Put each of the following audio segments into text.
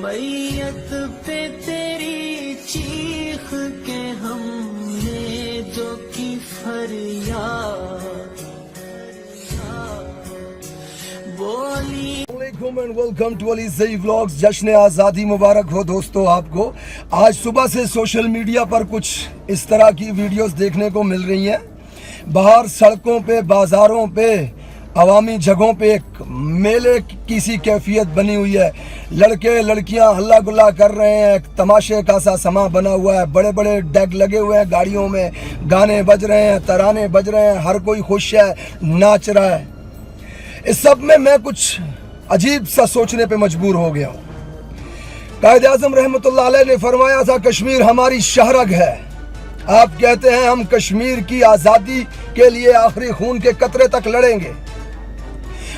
मैयत पे तेरी चीख के हमने जो की फरियाद बोली। And welcome to Alizai vlogs. जश्न आज़ादी मुबारक हो दोस्तों आपको। आज सुबह से सोशल मीडिया पर कुछ इस तरह की वीडियोस देखने को मिल रही हैं। बाहर सड़कों पे, बाज़ारों पे, अवामी जगहों पे एक मेले की सी कैफियत बनी हुई है। लड़के लड़कियां हल्ला गुल्ला कर रहे हैं, एक तमाशे का सा समा बना हुआ है। बड़े बड़े डेक लगे हुए हैं गाड़ियों में, गाने बज रहे हैं, तराने बज रहे हैं, हर कोई खुश है, नाच रहा है। इस सब में मैं कुछ अजीब सा सोचने पे मजबूर हो गया हूँ। कायद आज़म रहमतुल्लाह अलैह ने फरमाया था, कश्मीर हमारी शहरग है। आप कहते हैं हम कश्मीर की आज़ादी के लिए आखिरी खून के कतरे तक लड़ेंगे,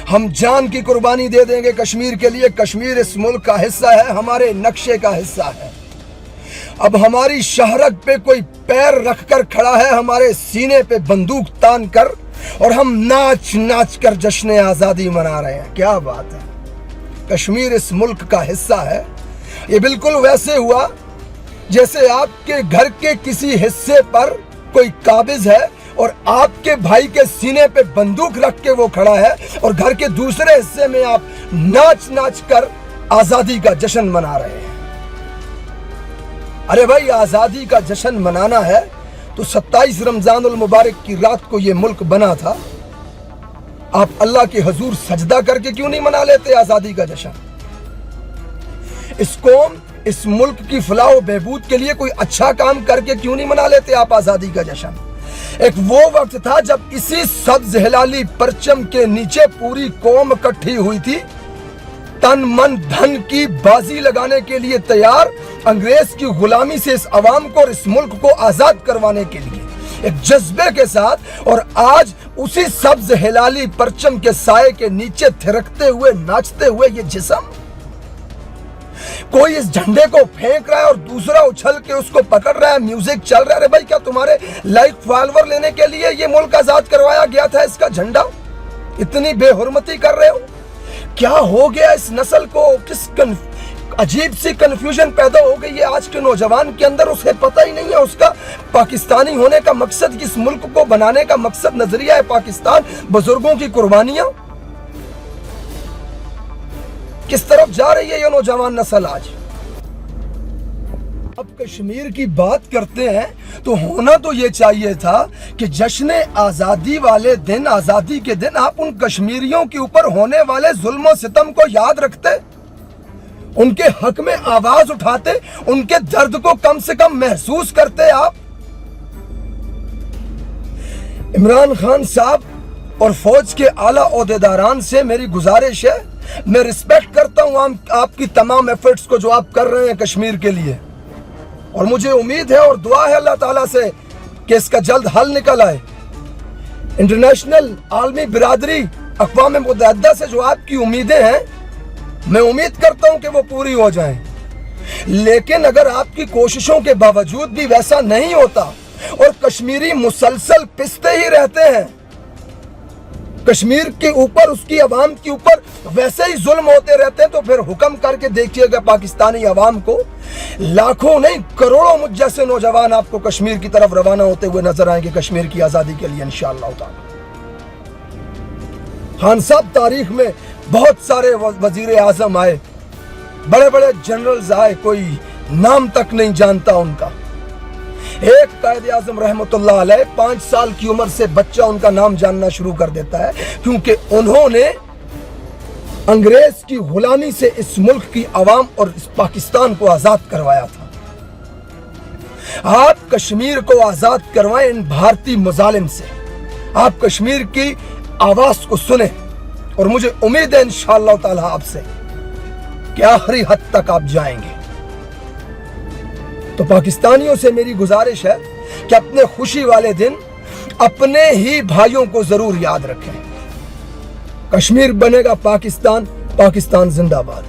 हम जान की कुर्बानी दे देंगे कश्मीर के लिए। कश्मीर इस मुल्क का हिस्सा है, हमारे नक्शे का हिस्सा है। अब हमारी शहरग पे कोई पैर रख कर खड़ा है, हमारे सीने पे बंदूक तान कर, और हम नाच नाच कर जश्न आज़ादी मना रहे हैं। क्या बात है, कश्मीर इस मुल्क का हिस्सा है। ये बिल्कुल वैसे हुआ जैसे आपके घर के किसी हिस्से पर कोई काबिज है और आपके भाई के सीने पे बंदूक रख के वो खड़ा है, और घर के दूसरे हिस्से में आप नाच नाच कर आज़ादी का जश्न मना रहे हैं। अरे भाई, आज़ादी का जश्न मनाना है तो 27 रमजानुल मुबारक की रात को ये मुल्क बना था। आप अल्लाह के हजूर सजदा करके क्यों नहीं मना लेते आज़ादी का जश्न? इस कौम, इस मुल्क की फलाह बहबूद के लिए कोई अच्छा काम करके क्यों नहीं मना लेते आप आज़ादी का जश्न? एक वो वक्त था जब इसी सब्ज हिलाली परचम के नीचे पूरी कौम इकट्ठी हुई थी, तन मन धन की बाजी लगाने के लिए तैयार, अंग्रेज की गुलामी से इस अवाम को और इस मुल्क को आजाद करवाने के लिए एक जज्बे के साथ। और आज उसी सब्ज हिलाली परचम के साए के नीचे थिरकते हुए, नाचते हुए ये जिस्म, कोई इस झंडे को फेंक रहा है और दूसरा उछल के उसको पकड़ रहा है, म्यूजिक चल रहा है। अरे भाई, क्या तुम्हारे लाइक फॉलोवर लेने के लिए ये मुल्क आजाद करवाया गया था? इसका झंडा इतनी बेहुरमती कर रहे हो? क्या हो गया इस नस्ल को? किस अजीब सी कंफ्यूजन पैदा हो गई है आज के नौजवान के अंदर। उसे पता ही नहीं है उसका पाकिस्तानी होने का मकसद, किस मुल्क को बनाने का मकसद, नजरिया है पाकिस्तान, बुजुर्गों की कुर्बानियां। किस तरफ जा रही है ये नौजवान नस्ल आज? अब कश्मीर की बात करते हैं तो होना तो ये चाहिए था कि जश्न आज़ादी वाले दिन, आज़ादी के दिन, आप उन कश्मीरियों के ऊपर होने वाले जुल्म सितम को याद रखते, उनके हक में आवाज उठाते, उनके दर्द को कम से कम महसूस करते। आप इमरान खान साहब और फौज के आला ओहदेदारान से मेरी गुजारिश है, मैं रिस्पेक्ट करता हूं आपकी तमाम एफर्ट्स को जो आप कर रहे हैं कश्मीर के लिए, और मुझे उम्मीद है और दुआ है अल्लाह ताला से कि इसका जल्द हल निकल आए। इंटरनेशनल आलमी बिरादरी, अक़वाम मुत्तहिदा से जो आपकी उम्मीदें हैं, मैं उम्मीद करता हूं कि वो पूरी हो जाएं। लेकिन अगर आपकी कोशिशों के बावजूद भी वैसा नहीं होता और कश्मीरी मुसलसल पिसते ही रहते हैं, कश्मीर के ऊपर, उसकी अवाम के ऊपर वैसे ही जुल्म होते रहते हैं, तो फिर हुक्म करके देखिएगा पाकिस्तानी अवाम को, लाखों नहीं करोड़ों मुझ जैसे नौजवान आपको कश्मीर की तरफ रवाना होते हुए नजर आएंगे कश्मीर की आजादी के लिए इंशाअल्लाह ताला। खान साहब, तारीख में बहुत सारे वजीर आजम आए, बड़े बड़े जनरल्स आए, कोई नाम तक नहीं जानता उनका। एक कायद आज़म रहमतुल्लाह अलैह 5 साल की उम्र से बच्चा उनका नाम जानना शुरू कर देता है, क्योंकि उन्होंने अंग्रेज की गुलामी से इस मुल्क की आवाम और इस पाकिस्तान को आजाद करवाया था। आप कश्मीर को आजाद करवाएं इन भारतीय मुजालिम से, आप कश्मीर की आवाज को सुने, और मुझे उम्मीद है इंशाअल्लाह ताला आपसे कि आखिरी हद तक आप जाएंगे। तो पाकिस्तानियों से मेरी गुजारिश है कि अपने खुशी वाले दिन अपने ही भाइयों को जरूर याद रखें। कश्मीर बनेगा पाकिस्तान, पाकिस्तान जिंदाबाद।